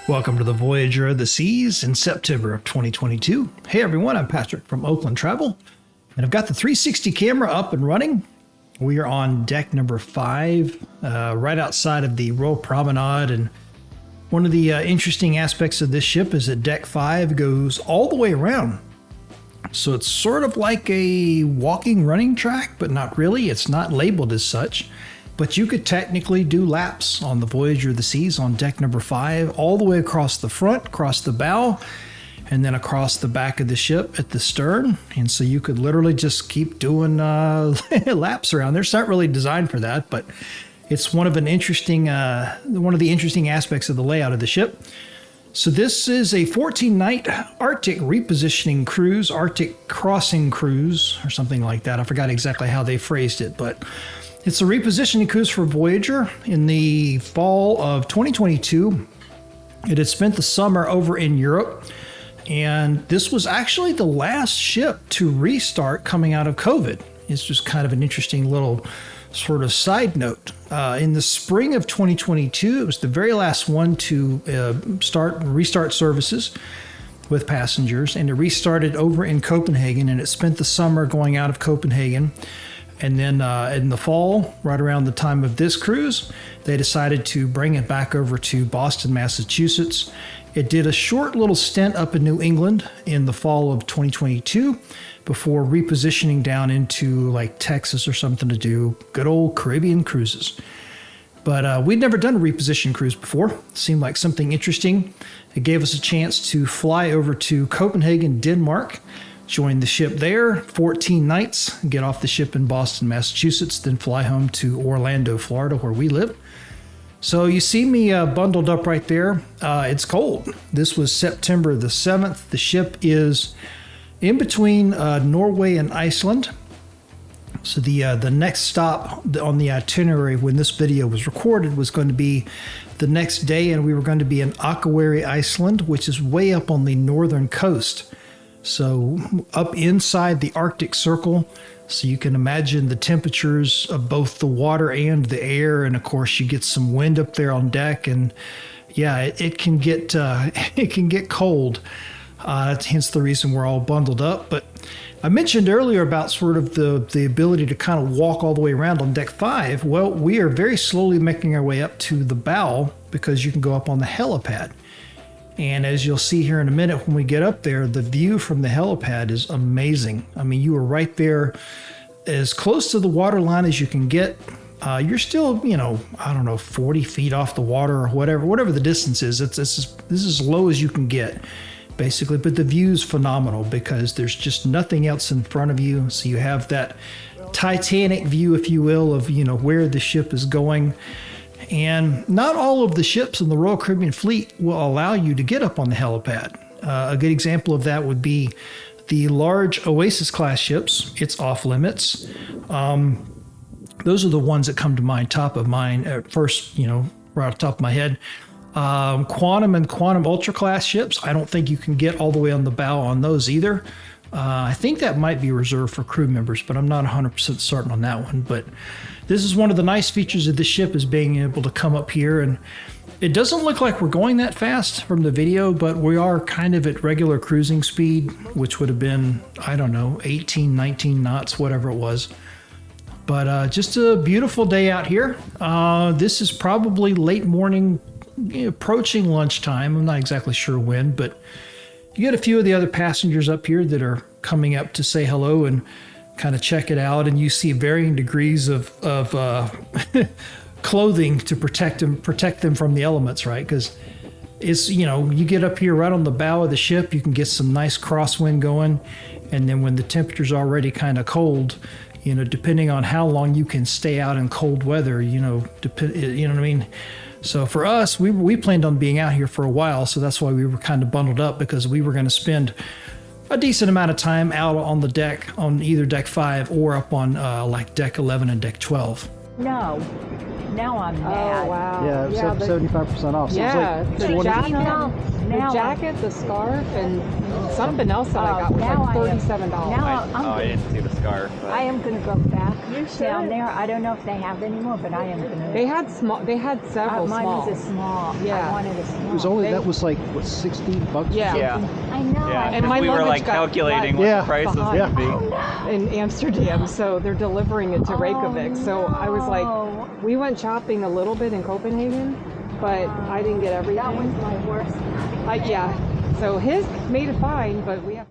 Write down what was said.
Welcome to the Voyager of the Seas in September of 2022. Hey everyone, I'm Patrick from Oakland Travel, and I've got the 360 camera up and running. We are on deck number 5, right outside of the Royal Promenade, and one of the interesting aspects of this ship is that deck 5 goes all the way around. So it's sort of like a walking running track, but not really. It's not labeled as such. But you could technically do laps on the Voyager of the Seas on deck number 5, all the way across the front, across the bow, and then across the back of the ship at the stern. And so you could literally just keep doing laps around there. It's not really designed for that, but it's one of the interesting aspects of the layout of the ship. So this is a 14-night Arctic repositioning cruise, Arctic crossing cruise, or something like that. I forgot exactly how they phrased it, but it's a repositioning cruise for Voyager in the fall of 2022. It had spent the summer over in Europe, and this was actually the last ship to restart coming out of COVID. It's just kind of an interesting little sort of side note. In the spring of 2022, it was the very last one to restart services with passengers, and it restarted over in Copenhagen, and it spent the summer going out of Copenhagen. And then in the fall, right around the time of this cruise, they decided to bring it back over to Boston, Massachusetts. It did a short little stint up in New England in the fall of 2022 before repositioning down into like Texas or something to do good old Caribbean cruises. But we'd never done a reposition cruise before. It seemed like something interesting. It gave us a chance to fly over to Copenhagen, Denmark, join the ship there, 14 nights, get off the ship in Boston, Massachusetts, then fly home to Orlando, Florida, where we live. So you see me bundled up right there. It's cold. This was September the 7th. The ship is in between Norway and Iceland. So the next stop on the itinerary when this video was recorded was going to be the next day, and we were going to be in Akureyri, Iceland, which is way up on the northern coast. So up inside the Arctic Circle, so you can imagine the temperatures of both the water and the air, and of course you get some wind up there on deck, and yeah, it can get cold. Hence the reason we're all bundled up. But I mentioned earlier about sort of the ability to kind of walk all the way around on deck 5. Well, we are very slowly making our way up to the bow because you can go up on the helipad. And as you'll see here in a minute when we get up there, the view from the helipad is amazing. I mean, you are right there as close to the water line as you can get. You're still, 40 feet off the water or whatever the distance is. This is as low as you can get, basically. But the view is phenomenal because there's just nothing else in front of you. So you have that Titanic view, if you will, of, where the ship is going. And not all of the ships in the Royal Caribbean Fleet will allow you to get up on the helipad. A good example of that would be the large Oasis-class ships. It's off limits. Those are the ones that come to mind, top of mind at first, right off the top of my head. Quantum and Quantum Ultra-class ships, I don't think you can get all the way on the bow on those either. I think that might be reserved for crew members, but I'm not 100% certain on that one. But this is one of the nice features of this ship, is being able to come up here, and it doesn't look like we're going that fast from the video, but we are kind of at regular cruising speed, which would have been, 18, 19 knots, whatever it was. But just a beautiful day out here. This is probably late morning, approaching lunchtime. I'm not exactly sure when, but you get a few of the other passengers up here that are coming up to say hello and kind of check it out, and you see varying degrees of clothing to protect them from the elements, right? Because it's, you get up here right on the bow of the ship, you can get some nice crosswind going, and then when the temperature's already kind of cold, depending on how long you can stay out in cold weather, you know what I mean? So for us, we planned on being out here for a while, so that's why we were kind of bundled up, because we were going to spend a decent amount of time out on the deck, on either deck 5 or up on like deck 11 and deck 12. No. Now I'm mad. Oh, wow. Yeah, but- 75% off. So Yeah, it's the like 20. jacket, Now the jacket, the scarf, and something else that I got was now like I am- $37. now I didn't see the scarf. But I am going to go back down there. I don't know if they have any more, but I am going to. They had small. They had several Mine small. was a small. Yeah. I wanted a small. It was only, that was like, what, $60? Yeah. Yeah. I know. Yeah, And because my we were luggage like got calculating left what Yeah. the price was behind. going to be. In Amsterdam, so they're delivering it to Reykjavik. So I was no. like, we went shopping a little bit in Copenhagen, but I didn't get everything. That was my worst. Yeah. So his made it fine, but we have.